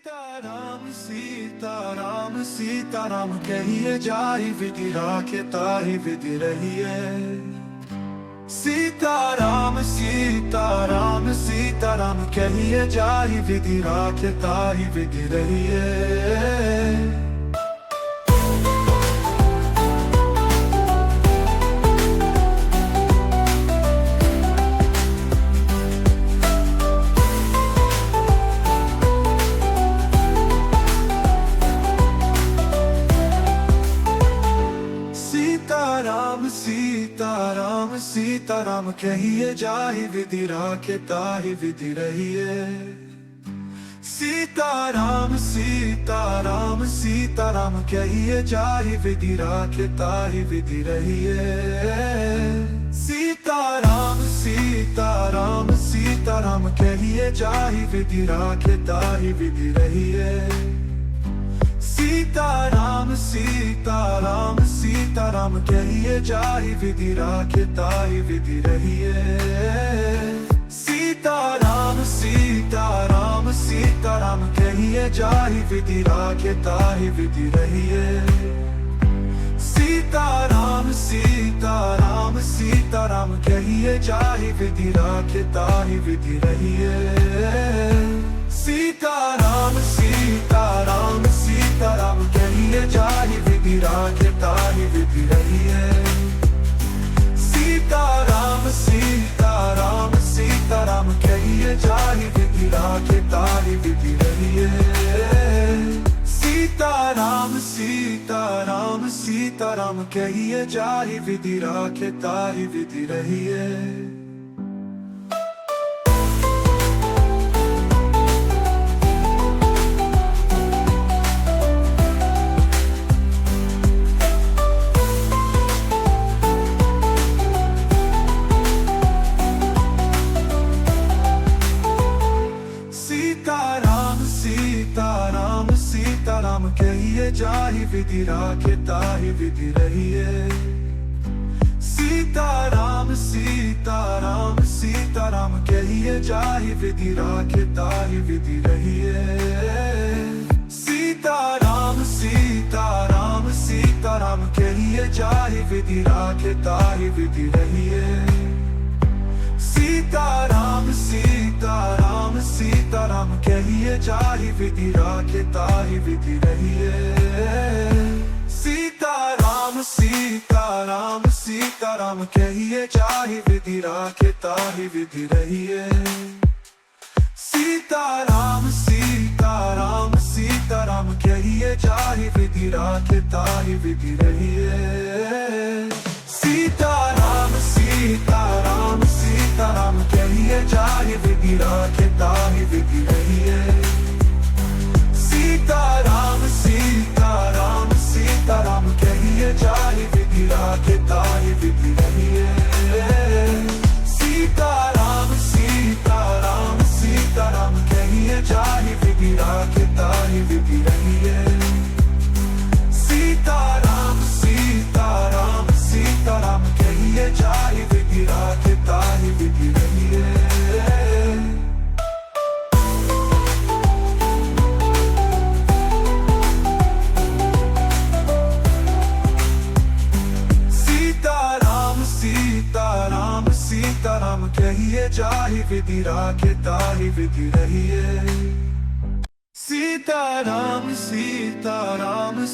सीताराम सीताराम सीताराम कहिए जाहि विधि राखे ताहि विधि रहिए। सीताराम सीताराम सीताराम कहिए जाहि विधि राखे ताहि विधि रहिए। सीताराम सीताराम सीताराम कहिए जाहि विधि राखे ताहि विधि रहिए। सीताराम सीताराम सीताराम कहिए जाहि विधि राखे ताहि विधि रहिए। सीताराम सीताराम सीताराम कहिए जाहि विधि राखे ताहि विधि रहिए। सीताराम सीताराम सीताराम कहिए जाहि विधि राखे ताहि विधि रहिए। सीताराम सीताराम सीताराम कहिए जाहि विधि राखे ताहि विधि रहिए। सीताराम सीताराम सीताराम कहिए जाहि विधि राखे ताहि विधि रहिए। सीताराम सीताराम सीताराम कहिए जाहि विधि राखे ताहि विधि रहिए। सीताराम सीताराम सीताराम कहिए जाहि विधि राखे ताहि विधि रहिए। सीताराम सीताराम सीताराम कहिए जाहि विधि राखे ताहि विधि रहिए। सीताराम सीताराम सीताराम कहिए जाहि विधि राखे ताहि विधि रहिए। सीताराम सीताराम सीताराम कहिए जाहि विधि राखे ताहि विधि रहिए। सीताराम सीताराम सीताराम कहिए जाहि विधि राखे ताहि विधि रहिए। सीताराम सीताराम सीताराम कहिए जाहि विधि राखे ताहि विधि रहिए। सीताराम सीताराम सीताराम कहिए जाहि विधि राखे ताहि विधि रहिए। सीताराम सीताराम सीताराम कहिए जाहि विधि राखे ताहि विधि रहिए। सीताराम सीताराम सीताराम कहिए जाहि विधि राखे ताहि विधि रहिए। सीताराम सीताराम सीताराम कहिए जाहि विधि राखे ताहि विधि रहिए। सीताराम सीताराम सीताराम कहिए जाहि विधि राखे ताहि विधि रहिए। सीताराम सीताराम सीताराम कहिए जाहि विधि राखे ताहि विधि रहिए। सीताराम सीताराम सीताराम कहिए जाहि विधि राखे ताहि विधि रहिए। सीताराम सीताराम सीताराम कहिए जाहि विधि राखे ताहि विधि रहिए। सीताराम सीताराम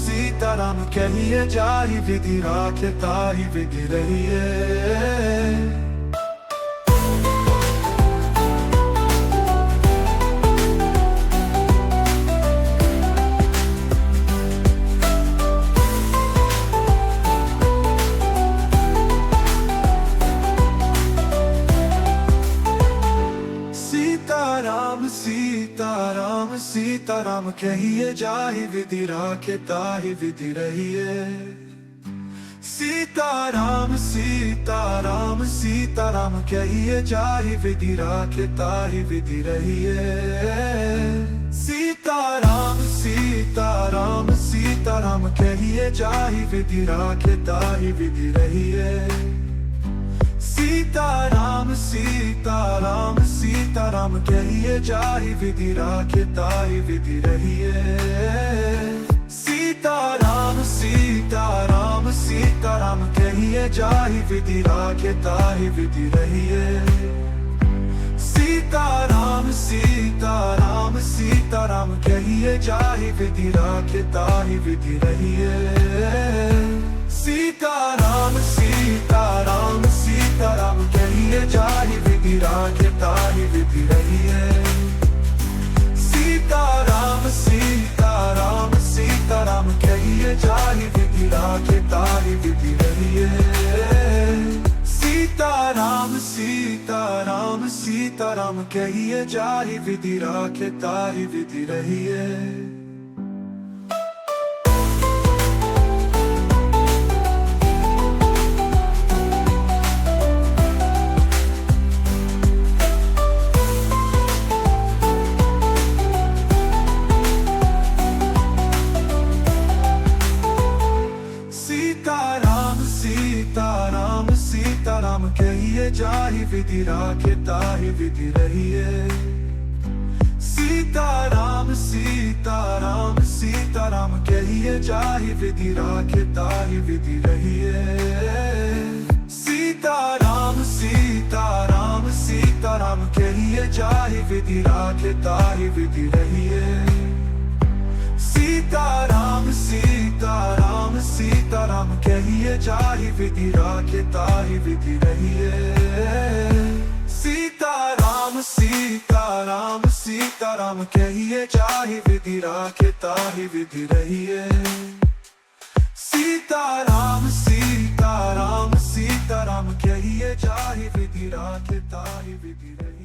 सीताराम कहिए जाहि विधि राखे ताहि विधि रहिए। सीताराम सीताराम सीताराम कहिए जाहि विधि राखे ताहि विधि रहिए। सीताराम सीताराम सीताराम कहिए जाहि विधि राखे ताहि विधि रहिए। सीताराम सीताराम सीताराम सीता राम कहिए जाहि विधि राखे ताहि विधि रहिए। सीता राम सीता राम सीता राम कहिए जाहि विधि राखे ताहि विधि रहिए। सीता राम सीता राम सीता राम कहिए जाहि विधि राखे ताहि विधि रहिए। सीता राम सीता राम सीता राम कहिए जाहि विधि राखे ताहि विधि रहिए। सीता राम सीता राम सीता राम कहिए जाहि विधि राखे ताहि विधि रहिए। सीता राम सीता राम सीता राम कहिए जाहि विधि राखे ताहि विधि रहिए। सीता राम सीता राम सीता राम कहिए जाहि विधि राखे ताहि विधि रहिए। सीता राम सीता राम सीता राम कहिए जाहि विधि राखे ताहि विधि रहिए। सीता राम सीता राम सीता राम कहिए जाहि विधि राखे ताहि विधि रहिए। सीता राम सीता राम सीता राम कहिए जाहि विधि राखे ताहि विधि रहिए। सीता राम सीता राम सीता राम कहिए जाहि विधि राखे ताहि विधि रहिए। सीता राम सीता राम सीता राम कहिए जाहि विधि राखे ताहि विधि रहिए। सीता राम सीता राम सीता राम कहिए जाहि विधि राखे ताहि विधि रहिए।